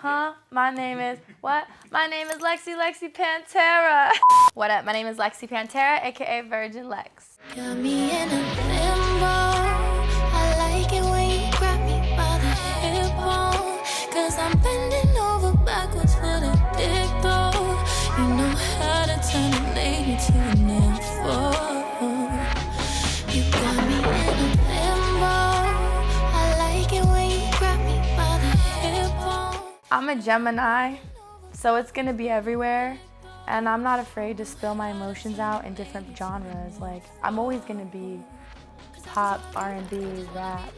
Huh? My name is what? My name is Lexy Panterra. What up? My name is Lexy Panterra, aka Virgin Lex. Got me in a limbo. I like it when you grab me by the hip bone. Cause I'm bending over backwards for the dick though. You know how to turn a lady to an info. You got me in a limbo. I like it when you grab me by the hip bone. I'm a Gemini, so it's gonna be everywhere. And I'm not afraid to spill my emotions out in different genres. Like, I'm always gonna be pop, R&B, rap.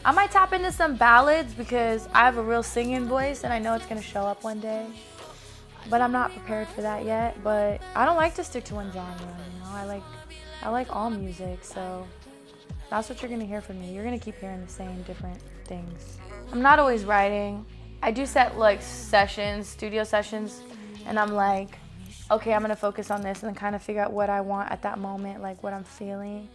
I might tap into some ballads because I have a real singing voice and I know it's gonna show up one day. But I'm not prepared for that yet. But I don't like to stick to one genre, you know? I like all music, so that's what you're gonna hear from me. You're gonna keep hearing the same different things. I'm not always writing. I do set like sessions, studio sessions, and I'm like, okay, I'm gonna focus on this and then kind of figure out what I want at that moment, like what I'm feeling.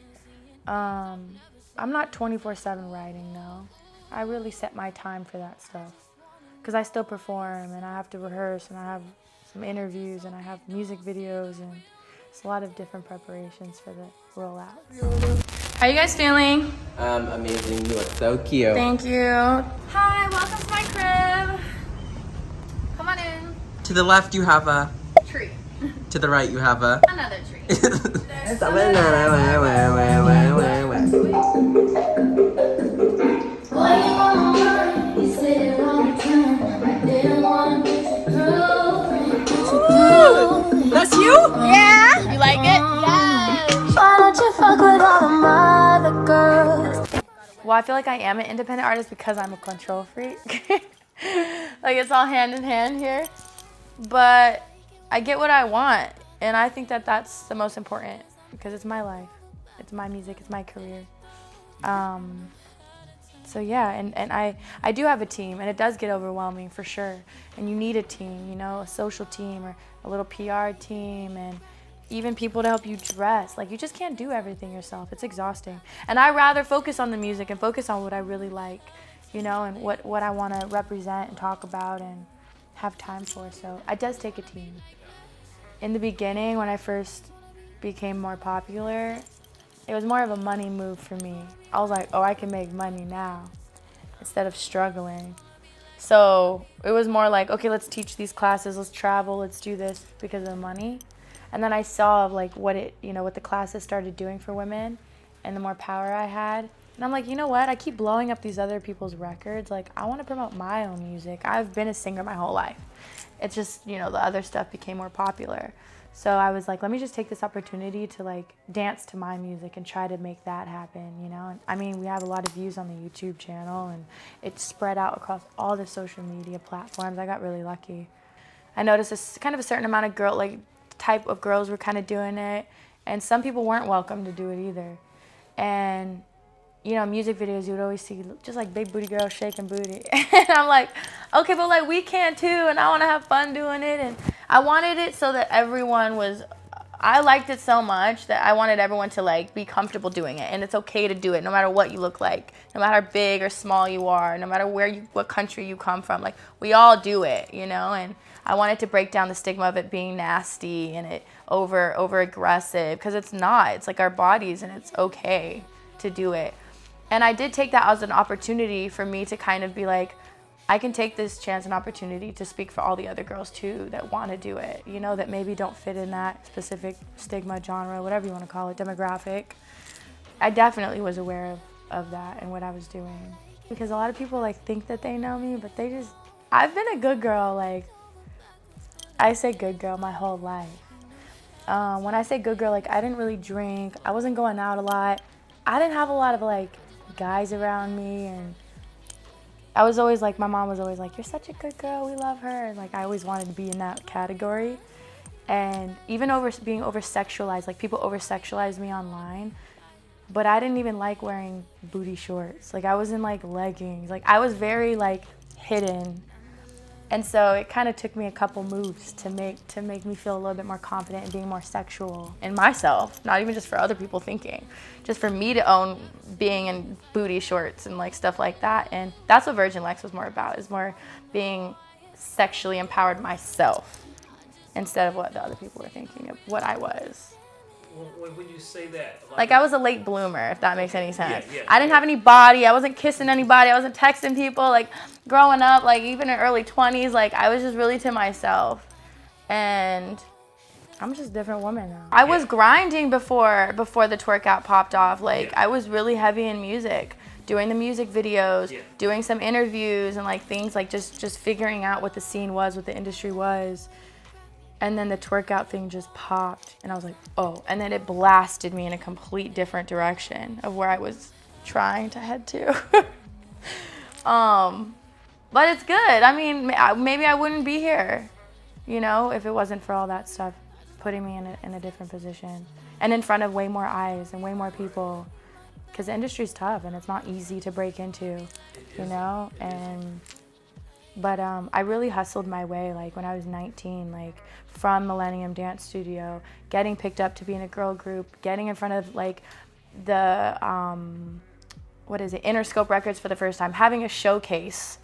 I'm not 24/7 writing though. I really set my time for that stuff because I still perform and I have to rehearse and I have some interviews and I have music videos and it's a lot of different preparations for the rollouts. How are you guys feeling? Amazing. You look so cute. Thank you. Hi, welcome to my crib. Come on in. To the left, you have a. Tree. To the right, you have a. Another tree. It's a banana. That's you? Yeah. You like it? Yes. Why don't you fuck with all the other girls? Well, I feel like I am an independent artist because I'm a control freak. Like it's all hand in hand here. But I get what I want. And I think that that's the most important because it's my life. It's my music. It's my career. So yeah, and I do have a team, and it does get overwhelming for sure. And you need a team, you know, a social team or a little PR team, and even people to help you dress. Like, you just can't do everything yourself. It's exhausting. And I rather focus on the music and focus on what I really like, you know, and what I want to represent and talk about and have time for. So it does take a team. In the beginning, when I first became more popular, it was more of a money move for me. I was like, oh, I can make money now instead of struggling. So it was more like, okay, let's teach these classes, let's travel, let's do this because of the money. And then I saw like what the classes started doing for women and the more power I had. And I'm like, you know what? I keep blowing up these other people's records. Like, I want to promote my own music. I've been a singer my whole life. It's just, you know, the other stuff became more popular. So I was like, let me just take this opportunity to like dance to my music and try to make that happen, you know? And I mean, we have a lot of views on the YouTube channel and it's spread out across all the social media platforms. I got really lucky. I noticed kind of a certain amount of type of girls were kind of doing it, and some people weren't welcome to do it either. And you know, music videos, you would always see just like big booty girls shaking booty. And I'm like, okay, but like we can too, and I want to have fun doing it. And I wanted it so that I liked it so much that I wanted everyone to like be comfortable doing it. And it's okay to do it no matter what you look like, no matter how big or small you are, no matter what country you come from. Like, we all do it, you know? And I wanted to break down the stigma of it being nasty and it over aggressive, because it's not. It's like our bodies, and it's okay to do it. And I did take that as an opportunity for me to kind of be like, I can take this chance and opportunity to speak for all the other girls too that want to do it, you know, that maybe don't fit in that specific stigma, genre, whatever you want to call it, demographic. I definitely was aware of that and what I was doing. Because a lot of people like think that they know me, but I've been a good girl. Like, I say good girl my whole life. When I say good girl, like, I didn't really drink. I wasn't going out a lot. I didn't have a lot of like guys around me, and I was always like, my mom was always like, you're such a good girl, we love her. And like, I always wanted to be in that category. And even being over-sexualized, like people over-sexualized me online, but I didn't even like wearing booty shorts. Like, I was in like leggings. Like, I was very like hidden. And so it kind of took me a couple moves to make me feel a little bit more confident and being more sexual in myself, not even just for other people thinking, just for me to own being in booty shorts and like stuff like that. And that's what Virgin Lex was more about, is more being sexually empowered myself instead of what the other people were thinking of what I was. When you say that, Like I was a late bloomer, if that makes any sense. Yeah, I didn't have any body. I wasn't kissing anybody. I wasn't texting people. Like growing up, like even in early 20s, like I was just really to myself. And I'm just a different woman now. I was grinding before the Twerkout popped off. Like I was really heavy in music, doing the music videos, doing some interviews and like things like just figuring out what the scene was, what the industry was. And then the Twerkout thing just popped and I was like, oh, and then it blasted me in a complete different direction of where I was trying to head to. But it's good. I mean, maybe I wouldn't be here, you know, if it wasn't for all that stuff putting me in a different position and in front of way more eyes and way more people, because the industry's tough and it's not easy to break into, you know. But I really hustled my way, like when I was 19, like from Millennium Dance Studio, getting picked up to be in a girl group, getting in front of like the Interscope Records for the first time, having a showcase.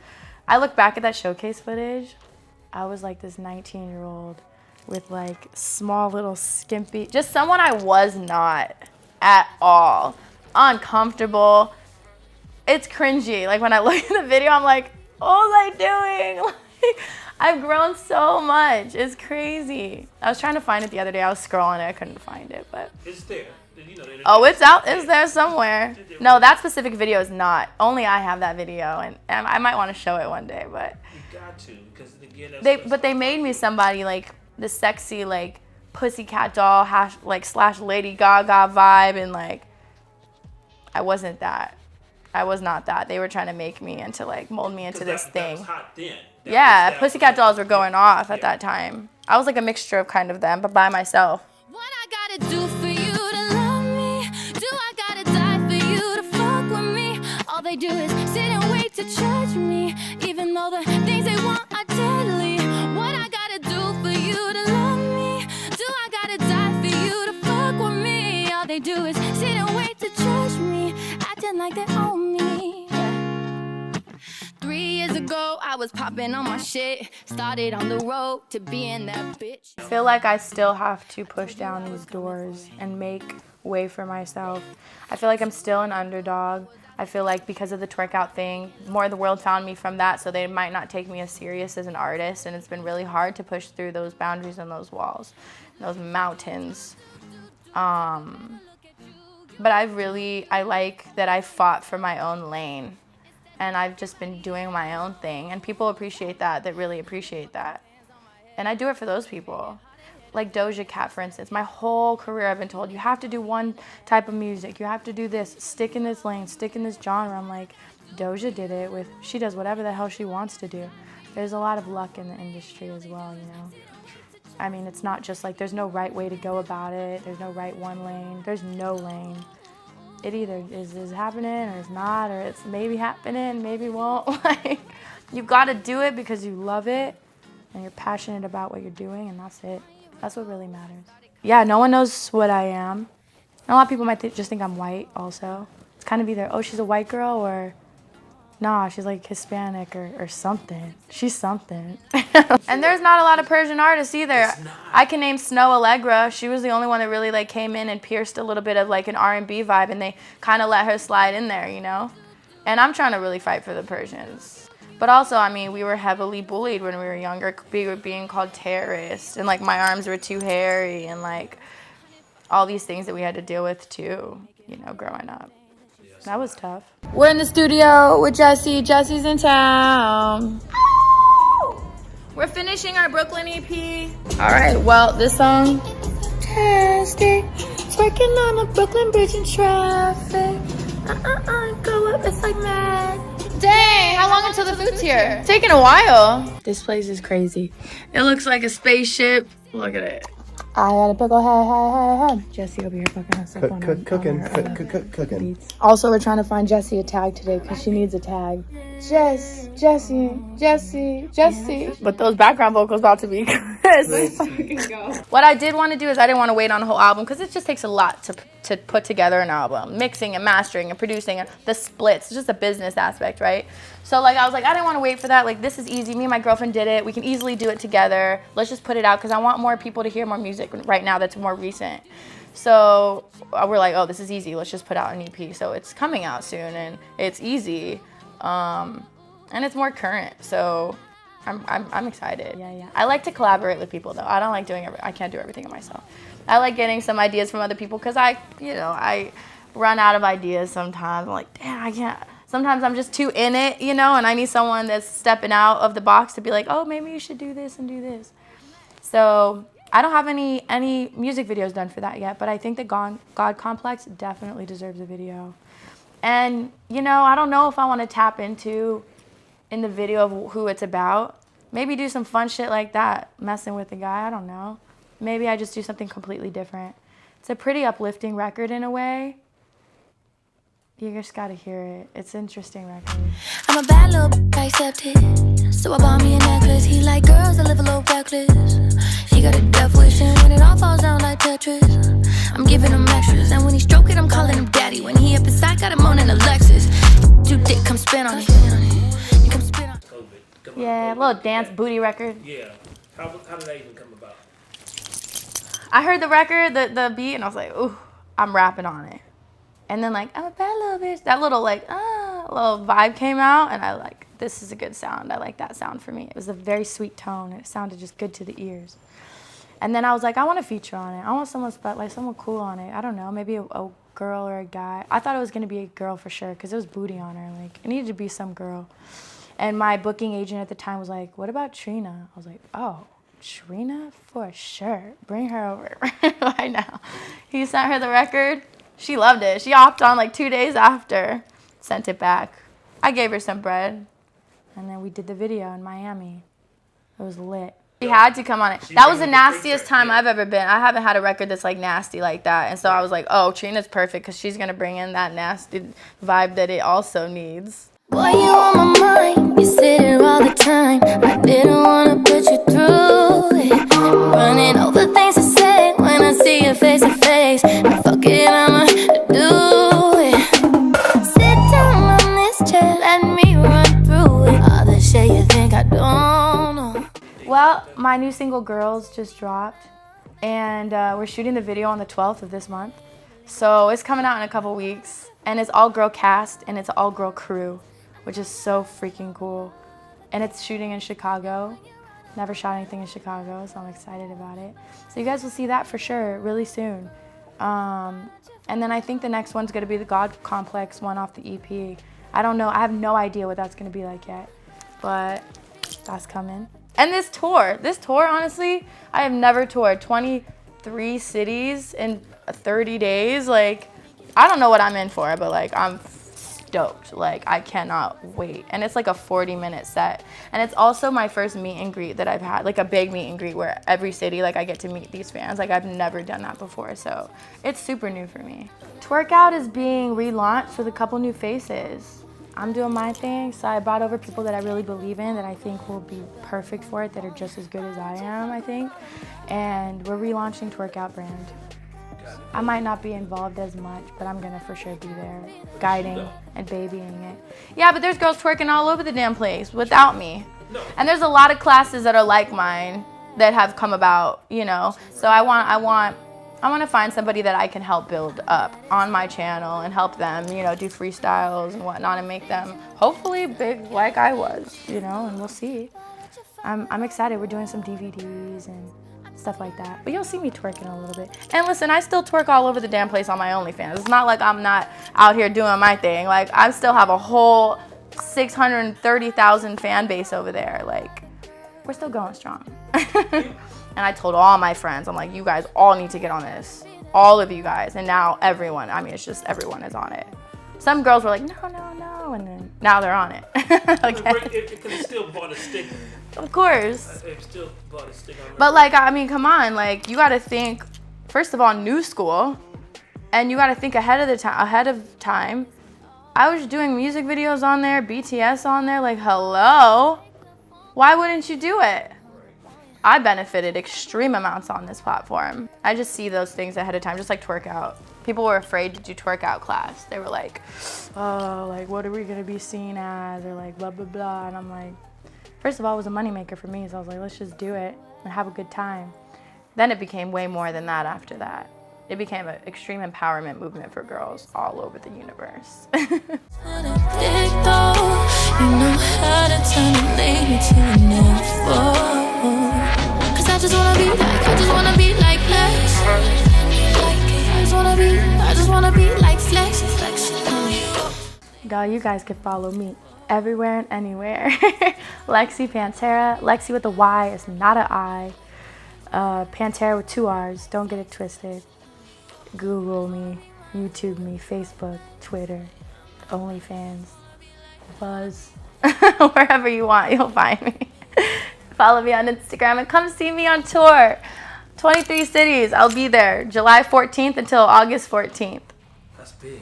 I look back at that showcase footage, I was like this 19-year-old with like small little skimpy, just someone I was not at all, uncomfortable. It's cringy. Like when I look at the video, I'm like, what was I doing? Like, I've grown so much. It's crazy. I was trying to find it the other day. I was scrolling it. I couldn't find it, but it's there. You know, oh, it's out. It's there somewhere. No, that specific video is not. Only I have that video, and I might want to show it one day. But you got to, because again, they made me somebody like the sexy like pussycat doll / Lady Gaga vibe, and like I wasn't that. I was not that. They were trying to make me into like mold me into this thing. That was hot then. Pussycat dolls were going off at that time. I was like a mixture of kind of them, but by myself. What I gotta do for you to love me? Do I gotta die for you to fuck with me? All they do is sit and wait to judge me, even though the things they want are deadly. What I gotta do for you to love me? Do I gotta die for you to fuck with me? All they do is sit and wait to judge me, acting like they own me. 3 years ago, I was popping on my shit. Started on the road to being that bitch. I feel like I still have to push down these doors and make way for myself. I feel like I'm still an underdog. I feel like because of the Twerkout thing, more of the world found me from that, so they might not take me as serious as an artist, and it's been really hard to push through those boundaries and those walls, those mountains. But I like that I fought for my own lane. And I've just been doing my own thing. And people appreciate that really appreciate that. And I do it for those people. Like Doja Cat, for instance. My whole career I've been told, you have to do one type of music. You have to do this. Stick in this lane. Stick in this genre. I'm like, Doja did it with, she does whatever the hell she wants to do. There's a lot of luck in the industry as well, you know. I mean, it's not just like, there's no right way to go about it. There's no right one lane. There's no lane. It either is happening or it's not, or it's maybe happening, maybe won't. Like, you gotta do it because you love it and you're passionate about what you're doing, and that's it. That's what really matters. Yeah, no one knows what I am. And a lot of people might just think I'm white also. It's kind of either, oh, she's a white girl, or nah, she's like Hispanic or something. She's something. And there's not a lot of Persian artists either. I can name Snow Allegra. She was the only one that really like came in and pierced a little bit of like an R&B vibe, and they kind of let her slide in there, you know? And I'm trying to really fight for the Persians. But also, I mean, we were heavily bullied when we were younger. We were being called terrorists, and like my arms were too hairy, and like all these things that we had to deal with too, you know, growing up. That was tough. We're in the studio with Jessie. Jessie's in town. We're finishing our Brooklyn EP. All right, well, this song, Fantastic. Twerking on a Brooklyn bridge in traffic. Go up, it's like mad. Dang, how long until the food's here? It's taking a while. This place is crazy. It looks like a spaceship. Look at it. I got a pickle head. Jessie over here fucking us up on her Cooking. beats. Also, we're trying to find Jessie a tag today because she needs a tag. Jesse. But those background vocals about to be Chris. What I did want to do is I didn't want to wait on a whole album because it just takes a lot to put together an album. Mixing and mastering and producing and the splits. It's just a business aspect, right? So like I was like, I didn't want to wait for that. Like this is easy. Me and my girlfriend did it. We can easily do it together. Let's just put it out because I want more people to hear more music right now that's more recent. So we're like, oh, this is easy. Let's just put out an EP. So it's coming out soon and it's easy. And it's more current, so I'm excited. Yeah. I like to collaborate with people though. I don't like I can't do everything myself. I like getting some ideas from other people because I run out of ideas sometimes. I'm like, damn, I can't. Sometimes I'm just too in it, and I need someone that's stepping out of the box to be like, oh, maybe you should do this and do this. So I don't have any music videos done for that yet, but I think that God Complex definitely deserves a video. And, I don't know if I want to tap into in the video of who it's about. Maybe do some fun shit like that, messing with the guy, I don't know. Maybe I just do something completely different. It's a pretty uplifting record in a way. You just gotta hear it. It's an interesting record. I'm a bad little b****, I accept it. So I bought me a necklace. He like girls that live a little reckless. He got a death wish and when it all falls down like Tetris, I'm giving him extras. And when he stroke it, I'm calling him daddy. When he up inside, got him on in a Lexus. You dick, come spin on it. You come spin on it. Yeah, a little dance booty record. Yeah. How did that even come about? I heard the record, the beat, and I was like, ooh, I'm rapping on it. And then like, I'm a bad little bitch. That little little vibe came out, and I like, this is a good sound. I like that sound for me. It was a very sweet tone. It sounded just good to the ears. And then I was like, I want a feature on it. I want someone cool on it. I don't know, maybe a girl or a guy. I thought it was gonna be a girl for sure, because it was booty on her. Like, it needed to be some girl. And my booking agent at the time was like, what about Trina? I was like, oh, Trina? For sure. Bring her over right now. He sent her the record. She loved it. She hopped on like 2 days after. Sent it back. I gave her some bread. And then we did the video in Miami. It was lit. She had to come on it. That was the nastiest time I've ever been. I haven't had a record that's like nasty like that. And so I was like, oh, Trina's perfect because she's going to bring in that nasty vibe that it also needs. Boy, you on my mind, you sit here all the time. I didn't wanna put you through it. Running over things to say when I see you face to face. Now fuck it, I'ma do it. Sit down on this chair, let me run through it. All the shit you think I don't know. Well, my new single, Girls, just dropped. And we're shooting the video on the 12th of this month. So it's coming out in a couple weeks. And it's all girl cast and it's all girl crew, which is so freaking cool. And it's shooting in Chicago. Never shot anything in Chicago, so I'm excited about it. So you guys will see that for sure really soon. And then I think the next one's gonna be the God Complex one off the EP. I don't know, I have no idea what that's gonna be like yet, but that's coming. And this tour, honestly, I have never toured 23 cities in 30 days. Like, I don't know what I'm in for, but like, I'm stoked. Like, I cannot wait. And it's like a 40-minute set. And it's also my first meet and greet that I've had, like a big meet and greet where every city, like I get to meet these fans. Like, I've never done that before, so it's super new for me. Twerkout is being relaunched with a couple new faces. I'm doing my thing, so I brought over people that I really believe in, that I think will be perfect for it, that are just as good as I am, I think. And we're relaunching Twerkout brand. I might not be involved as much, but I'm gonna for sure be there, guiding and babying it. Yeah, but there's girls twerking all over the damn place without me. And there's a lot of classes that are like mine that have come about, So I want to find somebody that I can help build up on my channel and help them, do freestyles and whatnot and make them hopefully big like I was, and we'll see. I'm excited. We're doing some DVDs and stuff like that. But you'll see me twerking a little bit. And listen, I still twerk all over the damn place on my OnlyFans. It's not like I'm not out here doing my thing. Like, I still have a whole 630,000 fan base over there. Like, we're still going strong. And I told all my friends, I'm like, you guys all need to get on this. All of you guys. And now everyone, it's just everyone is on it. Some girls were like, no. And then now they're on it. Okay. It can still bought a stick. Of course. It still bought a stick on. But like, come on, like, you got to think, first of all, new school, and you got to think ahead of time, I was doing music videos on there, BTS on there, like, hello? Why wouldn't you do it? I benefited extreme amounts on this platform. I just see those things ahead of time, just like Twerkout. People were afraid to do Twerkout class. They were like, oh, like, what are we gonna be seen as? Or like, blah, blah, blah. And I'm like, first of all, it was a moneymaker for me, so I was like, let's just do it and have a good time. Then it became way more than that after that. It became an extreme empowerment movement for girls all over the universe. I just wanna be like Lex. I just wanna be like Lexi. Y'all, you guys can follow me everywhere and anywhere. Lexy Panterra. Lexi with a Y is not an I. Panterra with 2 R's. Don't get it twisted. Google me, YouTube me, Facebook, Twitter, OnlyFans, Buzz. Wherever you want, you'll find me. Follow me on Instagram and come see me on tour. 23 cities. I'll be there July 14th until August 14th. That's big.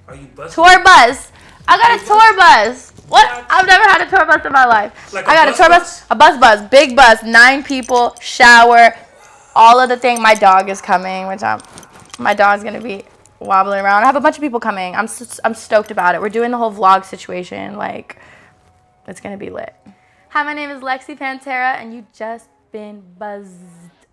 Are you busting? Tour bus. I got a tour bus. What? I've never had a tour bus in my life. Like I got a tour bus, a bus, big bus, 9 people, shower, all of the thing. My dog is coming, which my dog's gonna be wobbling around. I have a bunch of people coming. I'm stoked about it. We're doing the whole vlog situation. Like, it's gonna be lit. Hi, my name is Lexy Panterra, and you just been buzzed.